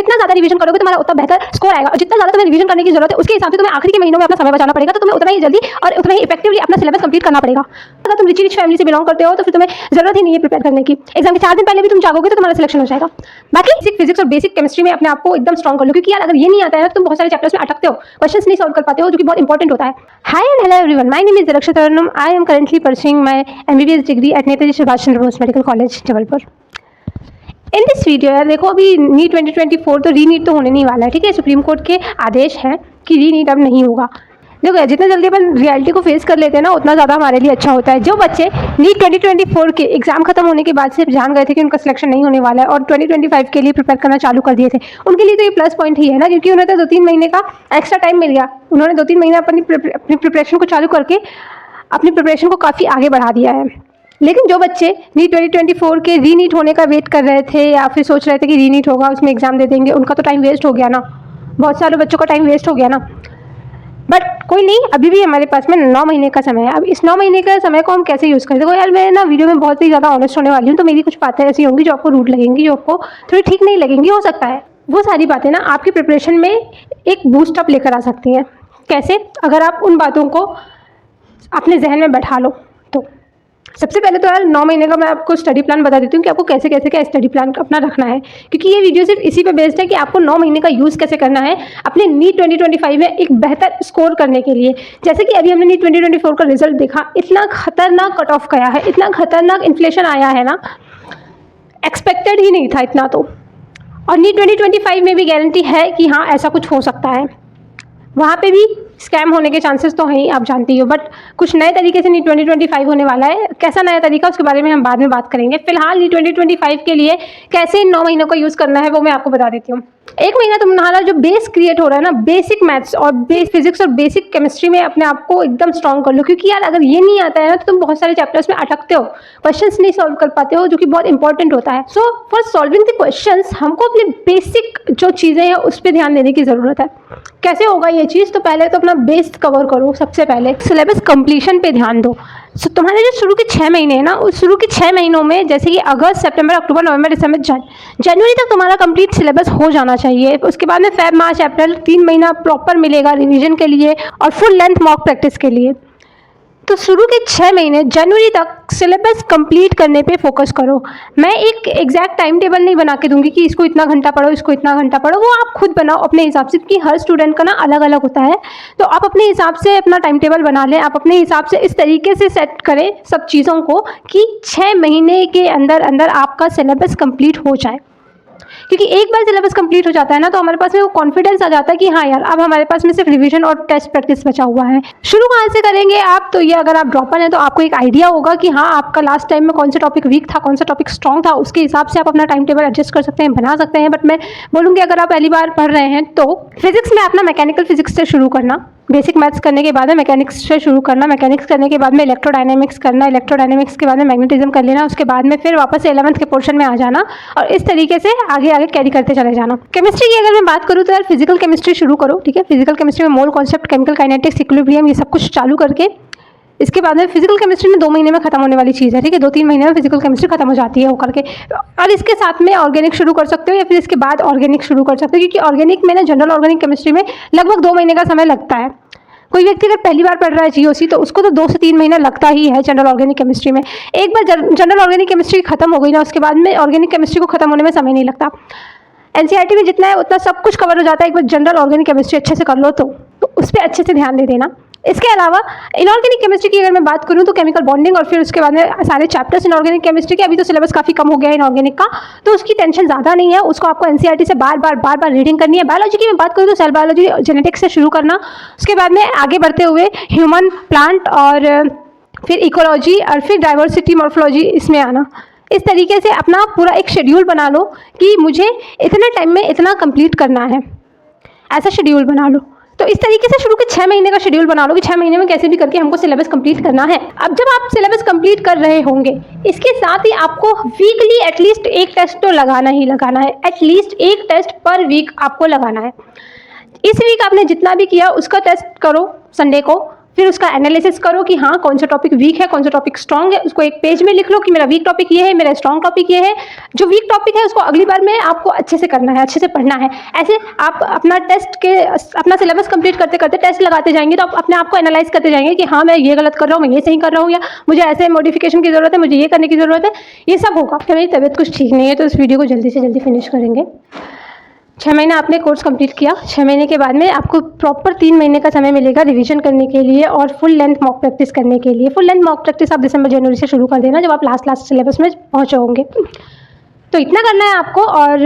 जितना ज़्यादा रिवीजन करोगे तुम्हारा उतना बेहतर स्कोर आएगा, और जितना ज़्यादा तुम्हें रिवीजन करने की जरूरत है उसके हिसाब से तुम्हें आखिरी के महीनों में अपना समय बचाना पड़ेगा, तो तुम्हें उतना ही जल्दी और उतना ही इफेक्टिवली अपना सिलेबस कंप्लीट करना पड़ेगा। अगर तुम रिच फैमिली से बिलोंग करते हो तो फिर तुम्हें जरूरत ही नहीं है प्रिपेयर करने की, एग्जाम के 4 दिन पहले भी तुम जागोगे तो तुम्हारा सिलेक्शन हो जाएगा। बाकी बेसिक फिजिक्स और बेसिक केमिस्ट्री में अपने आप को एकदम स्ट्रॉन्ग कर लो, क्योंकि यार अगर ये नहीं आता है तो तुम बहुत सारे चैप्टर्स में अटकते हो, क्वेश्चंस नहीं सॉल्व कर पाते हो, जो कि बहुत इंपॉर्टेंट होता है। Hi and hello everyone, my name is Raksha Tarannum. I am currently pursuing my MBBS डिग्री at Netaji Subhash Chandra Bose medical college Jabalpur. In this video यार देखो, अभी नीट 2024 तो रीनीट तो होने नहीं वाला है, ठीक है। सुप्रीम कोर्ट के आदेश हैं कि रीनीट अब नहीं होगा। देखो जितना जल्दी अपन रियलिटी को फेस कर लेते हैं ना उतना ज़्यादा हमारे लिए अच्छा होता है। जो बच्चे नीट 2024 के एग्जाम खत्म होने के बाद से जान गए थे कि उनका सिलेक्शन नहीं होने वाला है और 2025 के लिए प्रिपेयर करना चालू कर दिए थे, उनके लिए तो ये प्लस पॉइंट ही है ना, क्योंकि उन्हें तो 2-3 महीने का एक्स्ट्रा टाइम मिल गया। उन्होंने 2-3 महीने अपनी प्रिपरेशन को चालू करके अपनी प्रिपरेशन को काफ़ी आगे बढ़ा दिया है। लेकिन जो बच्चे नीट 2024 के रीनीट होने का वेट कर रहे थे या फिर सोच रहे थे कि रीनीट होगा उसमें एग्जाम दे देंगे, उनका तो टाइम वेस्ट हो गया ना, बहुत सारे बच्चों का टाइम वेस्ट हो गया ना। बट कोई नहीं, अभी भी हमारे पास में 9 महीने का समय है। अब इस 9 महीने का समय को हम कैसे यूज़ करें? देखो यार, मैं ना वीडियो में बहुत ही ज़्यादा ऑनेस्ट होने वाली हूँ, तो मेरी कुछ बातें ऐसी होंगी जो आपको रूड लगेंगी, जो आपको थोड़ी ठीक नहीं लगेंगी, हो सकता है। वो सारी बातें ना आपकी प्रिपरेशन में एक बूस्ट अप लेकर आ सकती हैं। कैसे? अगर आप उन बातों को अपने जहन में बैठा लो तो। सबसे पहले तो यार 9 महीने का मैं आपको स्टडी प्लान बता देती हूँ कि आपको कैसे कैसे क्या स्टडी प्लान अपना रखना है, क्योंकि ये वीडियो सिर्फ इसी पे बेस्ड है कि आपको 9 महीने का यूज़ कैसे करना है अपने नीट 2025 में एक बेहतर स्कोर करने के लिए। जैसे कि अभी हमने नीट 2024 का रिजल्ट देखा, इतना खतरनाक कट ऑफ गया है, इतना खतरनाक इन्फ्लेशन आया है ना, एक्सपेक्टेड ही नहीं था इतना तो। और नीट 2025 में भी गारंटी है कि हाँ ऐसा कुछ हो सकता है, वहाँ पे भी स्कैम होने के चांसेस तो हैं ही, आप जानती हो। बट कुछ नए तरीके से नीट 2025 होने वाला है। कैसा नया तरीका, उसके बारे में हम बाद में बात करेंगे। फिलहाल नीट 2025 के लिए कैसे इन 9 महीनों का यूज़ करना है वो मैं आपको बता देती हूँ। एक महीना तुम्हारा जो बेस क्रिएट हो रहा है ना, बेसिक मैथ्स और फिजिक्स और बेसिक केमिस्ट्री में अपने आप को एकदम स्ट्रॉन्ग कर लो, क्योंकि यार अगर ये नहीं आता है ना तो तुम बहुत सारे चैप्टर्स में अटकते हो, क्वेश्चंस नहीं सॉल्व कर पाते हो, जो कि बहुत इंपॉर्टेंट होता है। So for solving the questions हमको अपने बेसिक जो चीज़ें हैं उस पर ध्यान देने की ज़रूरत है। कैसे होगा ये चीज़? तो पहले तो अपना बेस कवर करो। सबसे पहले सिलेबस कंप्लीशन पे ध्यान दो। सो तुम्हारे जो शुरू के 6 महीने हैं ना, उस शुरू के 6 महीनों में जैसे कि अगस्त, सितंबर, अक्टूबर, नवंबर, दिसंबर, जनवरी तक तुम्हारा कंप्लीट सिलेबस हो जाना चाहिए। उसके बाद में फेब, मार्च, अप्रैल 3 महीना प्रॉपर मिलेगा रिवीजन के लिए और फुल लेंथ मॉक प्रैक्टिस के लिए। तो शुरू के 6 महीने जनवरी तक सिलेबस कंप्लीट करने पे फोकस करो। मैं एक एग्जैक्ट टाइम टेबल नहीं बना के दूंगी कि इसको इतना घंटा पढ़ो, इसको इतना घंटा पढ़ो, वो आप खुद बनाओ अपने हिसाब से, क्योंकि हर स्टूडेंट का ना अलग अलग होता है। तो आप अपने हिसाब से अपना टाइम टेबल बना लें, आप अपने हिसाब से इस तरीके से सेट करें सब चीज़ों को कि 6 महीने के अंदर अंदर आपका सिलेबस कंप्लीट हो जाए। क्योंकि एक बार सिलेबस कंप्लीट हो जाता है ना तो हमारे पास में वो कॉन्फिडेंस आ जाता है कि हाँ यार अब हमारे पास में सिर्फ रिवीजन और टेस्ट प्रैक्टिस बचा हुआ है। शुरू कहाँ से करेंगे आप? तो ये अगर आप ड्रॉपर हैं तो आपको एक आइडिया होगा कि हाँ आपका लास्ट टाइम में कौन सा टॉपिक वीक था, कौन सा टॉपिक स्ट्रॉन्ग था, उसके हिसाब से आप अपना टाइम टेबल एडजस्ट कर सकते हैं, बना सकते हैं। बट मैं बोलूँगी अगर आप पहली बार पढ़ रहे हैं तो फिजिक्स में अपना मैकेनिकल फिजिक्स से शुरू करना, बेसिक मैथ्स करने के बाद में मैकेनिक्स से शुरू करना, मैकेनिक्स करने के बाद में इलेक्ट्रोडायनेमिक्स करना, इलेक्ट्रोडायनेमिक्स के बाद में मैग्नेटिज्म कर लेना, उसके बाद में फिर वापस से 11th के पोर्शन में आ जाना और इस तरीके से आगे आगे कैरी करते चले जाना। केमिस्ट्री की अगर मैं बात करूँ तो यार फिजिकल केमिस्ट्री शुरू करो, ठीक है। फिजिकल केमिस्ट्री में mole concept, chemical kinetics, equilibrium, ये सब कुछ चालू करके इसके बाद में फिजिकल केमिस्ट्री में 2 महीने में खत्म होने वाली चीज़ है, ठीक है। 2-3 महीने में फिजिकल केमिस्ट्री खत्म हो जाती है होकर के। और इसके साथ में ऑर्गेनिक शुरू कर सकते हो या फिर इसके बाद ऑर्गेनिक शुरू कर सकते हो, क्योंकि ऑर्गेनिक में ना जनरल ऑर्गेनिक केमिस्ट्री में लगभग 2 महीने का समय लगता है। कोई व्यक्ति अगर पहली बार पढ़ रहा है GOC तो उसको तो 2 से 3 महीना लगता ही है जनरल ऑर्गेनिक केमिस्ट्री में। एक बार जनरल ऑर्गेनिक केमिस्ट्री खत्म हो गई ना, उसके बाद में ऑर्गेनिक केमिस्ट्री को खत्म होने में समय नहीं लगता। NCERT में जितना है उतना सब कुछ कवर हो जाता है। एक बार जनरल ऑर्गेनिक केमिस्ट्री अच्छे से कर लो तो उस पर अच्छे से ध्यान दे देना। इसके अलावा इनऑर्गेनिक केमिस्ट्री की अगर मैं बात करूँ तो केमिकल बॉन्डिंग और फिर उसके बाद में सारे चैप्टर्स इनऑर्गेनिक केमिस्ट्री के, अभी तो सिलेबस काफ़ी कम हो गया है इनऑर्गेनिक का, तो उसकी टेंशन ज़्यादा नहीं है। उसको आपको NCERT से बार बार रीडिंग करनी है। बायोलॉजी की मैं बात करूँ तो सेल बायोलॉजी, जेनेटिक्स से शुरू करना, उसके बाद में आगे बढ़ते हुए ह्यूमन, प्लांट और फिर इकोलॉजी और फिर डाइवर्सिटी, मॉर्फोलॉजी इसमें आना। इस तरीके से अपना पूरा एक शेड्यूल बना लो कि मुझे इतने टाइम में इतना कंप्लीट करना है, ऐसा शेड्यूल बना लो। तो इस तरीके से शुरू के 6 महीने का शेड्यूल बना लो कि 6 महीने में कैसे भी करके हमको सिलेबस कंप्लीट करना है। अब जब आप सिलेबस कंप्लीट कर रहे होंगे, इसके साथ ही आपको वीकली एटलीस्ट एक टेस्ट तो लगाना ही लगाना है। एटलीस्ट एक टेस्ट पर वीक आपको लगाना है। इस वीक आपने जितना भी किया उसका टेस्ट करो संडे को, फिर उसका एनालिसिस करो कि हाँ कौन सा टॉपिक वीक है, कौन सा टॉपिक स्ट्रॉन्ग है, उसको एक पेज में लिख लो कि मेरा वीक टॉपिक ये है, मेरा स्ट्रॉन्ग टॉपिक ये है। जो वीक टॉपिक है उसको अगली बार में आपको अच्छे से करना है, अच्छे से पढ़ना है। ऐसे आप अपना सिलेबस कंप्लीट करते करते टेस्ट लगाते जाएंगे तो आप अपने आप को एनालाइज करते जाएंगे कि हाँ मैं ये गलत कर रहा हूँ, मैं ये सही कर रहा हूँ, या मुझे ऐसे मॉडिफिकेशन की ज़रूरत है, मुझे ये करने की ज़रूरत है। ये सब होगा। फिर मेरी तबीयत कुछ ठीक नहीं है तो इस वीडियो को जल्दी से जल्दी फिनिश करेंगे। 6 महीना आपने कोर्स कंप्लीट किया, 6 महीने के बाद में आपको प्रॉपर 3 महीने का समय मिलेगा रिवीजन करने के लिए और फुल लेंथ मॉक प्रैक्टिस करने के लिए। फुल लेंथ मॉक प्रैक्टिस आप दिसंबर जनवरी से शुरू कर देना जब आप लास्ट सिलेबस में पहुँचे होंगे। तो इतना करना है आपको और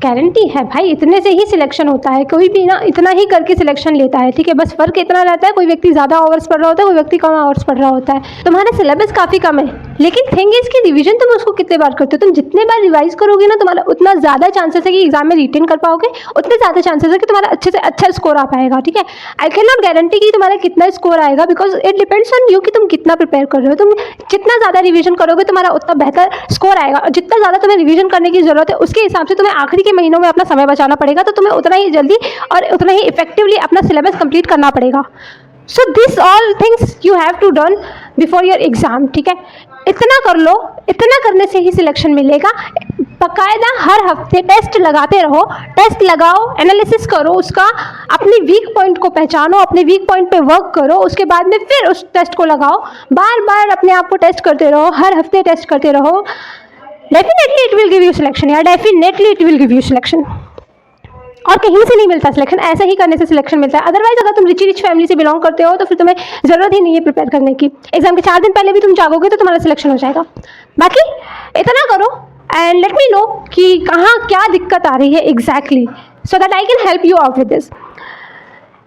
गारंटी है भाई इतने से ही सिलेक्शन होता है। कोई भी ना इतना ही करके सिलेक्शन लेता है, ठीक है। बस फ़र्क इतना रहता है, कोई व्यक्ति ज़्यादा आवर्स पढ़ रहा होता है, कोई व्यक्ति कम आवर्स पढ़ रहा होता है। तुम्हारा सिलेबस काफ़ी कम है, लेकिन थिंग इज कि रिवीजन तुम उसको कितने बार करते हो। तुम जितने बार रिवाइज करोगे ना तुम्हारा उतना ज़्यादा चांसेस है कि एग्जाम में रिटेन कर पाओगे, उतने ज़्यादा चांसेस है कि तुम्हारा अच्छे से अच्छा स्कोर आ पाएगा, ठीक है। आई कैन नॉट गारंटी कि तुम्हारा कितना स्कोर आएगा, because it depends on you कि तुम कितना प्रिपेयर कर रहे हो। तुम जितना ज़्यादा रिवीजन करोगे तुम्हारा उतना बेहतर स्कोर आएगा, और जितना ज़्यादा तुम्हें रिवीजन करने की ज़रूरत है उसके हिसाब से तुम्हें आखिरी के महीनों में अपना समय बचाना पड़ेगा, तो तुम्हें उतना ही जल्दी और उतना ही इफेक्टिवली अपना सिलेबस कंप्लीट करना पड़ेगा। So this all things you have to done before your exam, ठीक है। इतना कर लो, इतना करने से ही सिलेक्शन मिलेगा। बाकायदा हर हफ्ते टेस्ट लगाते रहो, टेस्ट लगाओ, एनालिसिस करो उसका, अपनी वीक पॉइंट को पहचानो, अपने वीक पॉइंट पे वर्क करो, उसके बाद में फिर उस टेस्ट को लगाओ। बार बार अपने आप को टेस्ट करते रहो, हर हफ्ते टेस्ट करते रहो। Definitely it will give you selection यार, definitely it will give you selection. और कहीं से नहीं मिलता सिलेक्शन, ऐसे ही करने से सिलेक्शन मिलता है। अदरवाइज अगर तुम रिच फैमिली से बिलोंग करते हो तो फिर तुम्हें ज़रूरत ही नहीं है प्रिपेयर करने की। एग्जाम के 4 दिन पहले भी तुम जागोगे तो तुम्हारा सिलेक्शन हो जाएगा। बाकी इतना करो एंड लेट मी नो कि कहाँ क्या दिक्कत आ रही है exactly, so that I can help you out with this.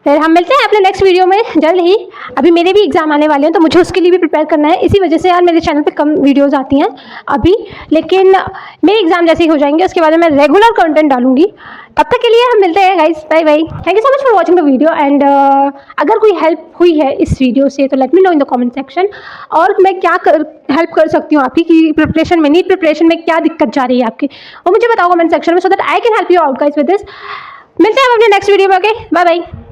फिर हम मिलते हैं अपने नेक्स्ट वीडियो में जल्द ही। अभी मेरे भी एग्जाम आने वाले हैं तो मुझे उसके लिए भी प्रिपेयर करना है। इसी वजह से यार मेरे चैनल पे कम वीडियोस आती हैं अभी, लेकिन मेरे एग्जाम जैसे ही हो जाएंगे उसके बाद मैं रेगुलर कंटेंट डालूंगी। तब तक के लिए हम मिलते हैं guys, bye bye. Thank you so much for watching the video and अगर कोई हेल्प हुई है इस वीडियो से तो let me know in the comment section, और मैं क्या हेल्प कर सकती हूँ आपकी कि प्रिपरेशन में, नीट प्रिपरेशन में क्या दिक्कत जा रही है आपकी, वो मुझे बताओ कमेंट सेक्शन में, so that I can help you out guys with this. मिलते हैं हम अपने नेक्स्ट वीडियो में। Okay, bye bye.